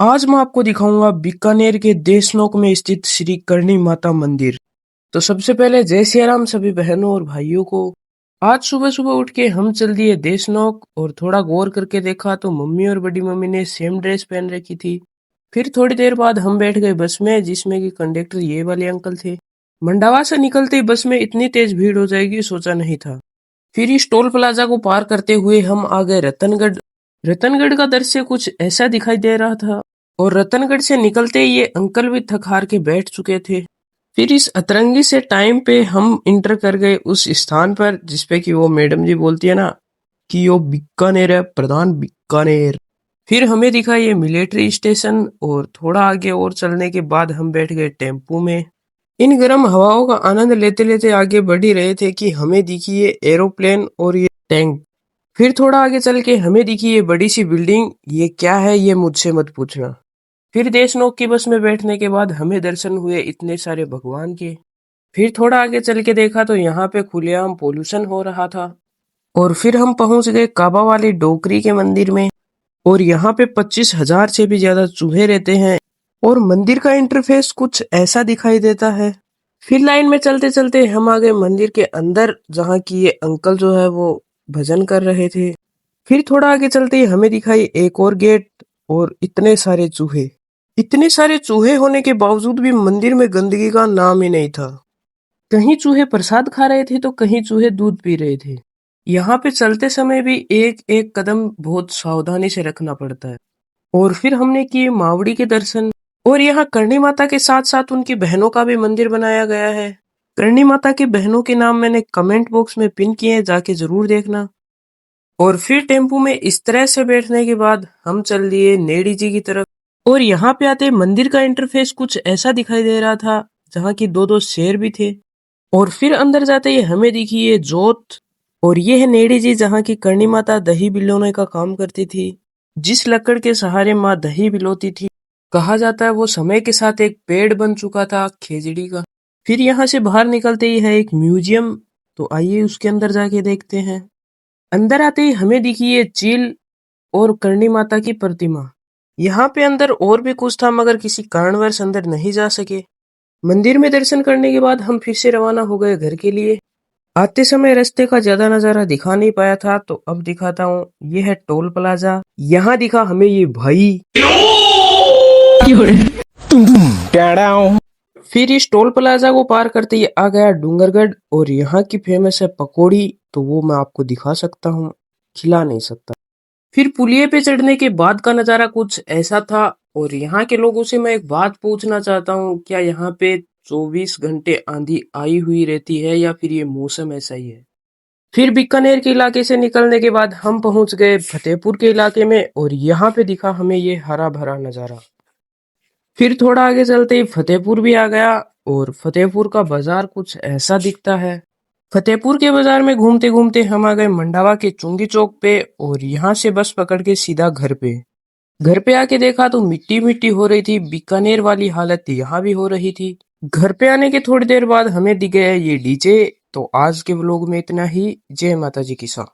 आज मैं आपको दिखाऊंगा बीकानेर के देशनोक में स्थित श्री करणी माता मंदिर। तो सबसे पहले जय सिया राम सभी बहनों और भाइयों को। आज सुबह सुबह उठ के हम चल दिए देशनोक और थोड़ा गौर करके देखा तो मम्मी और बड़ी मम्मी ने सेम ड्रेस पहन रखी थी। फिर थोड़ी देर बाद हम बैठ गए बस में, जिसमें कि कंडक्टर ये वाले अंकल थे। मंडावा से निकलते ही बस में इतनी तेज भीड़ हो जाएगी सोचा नहीं था। फिर इस टोल प्लाजा को पार करते हुए हम आ गए रतनगढ़। रतनगढ़ का दृश्य कुछ ऐसा दिखाई दे रहा था और रतनगढ़ से निकलते ही ये अंकल भी थक हार के बैठ चुके थे। फिर इस अतरंगी से टाइम पे हम इंटर कर गए उस स्थान पर जिसपे कि वो मैडम जी बोलती है ना कि वो बीकानेर है, प्रधान बीकानेर। फिर हमें दिखा ये मिलिट्री स्टेशन और थोड़ा आगे और चलने के बाद हम बैठ गए टेम्पू में। इन गर्म हवाओं का आनंद लेते लेते आगे बढ़ ही रहे थे कि हमें दिखी ये एरोप्लेन और ये टैंक। फिर थोड़ा आगे चल के हमें दिखी ये बड़ी सी बिल्डिंग। ये क्या है ये मुझसे मत पूछना। फिर देशनोक की बस में बैठने के बाद हमें दर्शन हुए इतने सारे भगवान के। फिर थोड़ा आगे चल के देखा तो यहाँ पे खुलेआम पोल्यूशन हो रहा था। और फिर हम पहुंच गए काबा वाली डोकरी के मंदिर में और यहाँ पे 25,000 से भी ज्यादा चूहे रहते हैं और मंदिर का इंटरफेस कुछ ऐसा दिखाई देता है। फिर लाइन में चलते चलते हम आ गए मंदिर के अंदर, जहाँ की ये अंकल जो है वो भजन कर रहे थे। फिर थोड़ा आगे चलते ही हमें दिखाई एक और गेट और इतने सारे चूहे। इतने सारे चूहे होने के बावजूद भी मंदिर में गंदगी का नाम ही नहीं था। कहीं चूहे प्रसाद खा रहे थे तो कहीं चूहे दूध पी रहे थे। यहाँ पे चलते समय भी एक एक कदम बहुत सावधानी से रखना पड़ता है। और फिर हमने किए मावड़ी के दर्शन। और यहाँ करणी माता के साथ साथ उनकी बहनों का भी मंदिर बनाया गया है। करणी माता की बहनों के नाम मैंने कमेंट बॉक्स में पिन किए हैं, जाके जरूर देखना। और फिर टेम्पू में इस तरह से बैठने के बाद हम चल दिए नेड़ी जी की तरफ। और यहाँ पे आते मंदिर का इंटरफेस कुछ ऐसा दिखाई दे रहा था, जहाँ की दो दो शेर भी थे। और फिर अंदर जाते ही हमें दिखी ये जोत। और ये है नेड़ी जी, जहाँ की करणी माता दही बिलोने का काम करती थी। जिस लकड़ के सहारे माँ दही बिलोती थी, कहा जाता है वो समय के साथ एक पेड़ बन चुका था खेजड़ी का। फिर यहाँ से बाहर निकलते ही है एक म्यूजियम, तो आइए उसके अंदर जाके देखते हैं। अंदर आते ही हमें दिखी ये चील और करणी माता की प्रतिमा। यहाँ पे अंदर और भी कुछ था मगर किसी कारणवश अंदर नहीं जा सके। मंदिर में दर्शन करने के बाद हम फिर से रवाना हो गए घर के लिए। आते समय रास्ते का ज्यादा नजारा दिखा नहीं पाया था, तो अब दिखाता हूँ। ये है टोल प्लाजा। यहाँ दिखा हमें ये भाई। फिर इस टोल प्लाजा को पार करते ही आ गया डूंगरगढ़ और यहाँ की फेमस है पकौड़ी, तो वो मैं आपको दिखा सकता हूँ, खिला नहीं सकता। फिर पुलिये पे चढ़ने के बाद का नजारा कुछ ऐसा था। और यहाँ के लोगों से मैं एक बात पूछना चाहता हूँ, क्या यहाँ पे 24 घंटे आंधी आई हुई रहती है या फिर ये मौसम ऐसा ही है। फिर बीकानेर के इलाके से निकलने के बाद हम पहुंच गए फतेहपुर के इलाके में और यहाँ पे दिखा हमें ये हरा भरा नजारा। फिर थोड़ा आगे चलते ही फतेहपुर भी आ गया और फतेहपुर का बाजार कुछ ऐसा दिखता है। फतेहपुर के बाजार में घूमते घूमते हम आ गए मंडावा के चुंगी चौक पे और यहाँ से बस पकड़ के सीधा घर पे। घर पे आके देखा तो मिट्टी मिट्टी हो रही थी, बीकानेर वाली हालत यहाँ भी हो रही थी। घर पे आने के थोड़ी देर बाद हमें दिख गया ये डीजे। तो आज के व्लॉग में इतना ही। जय माता जी की सा।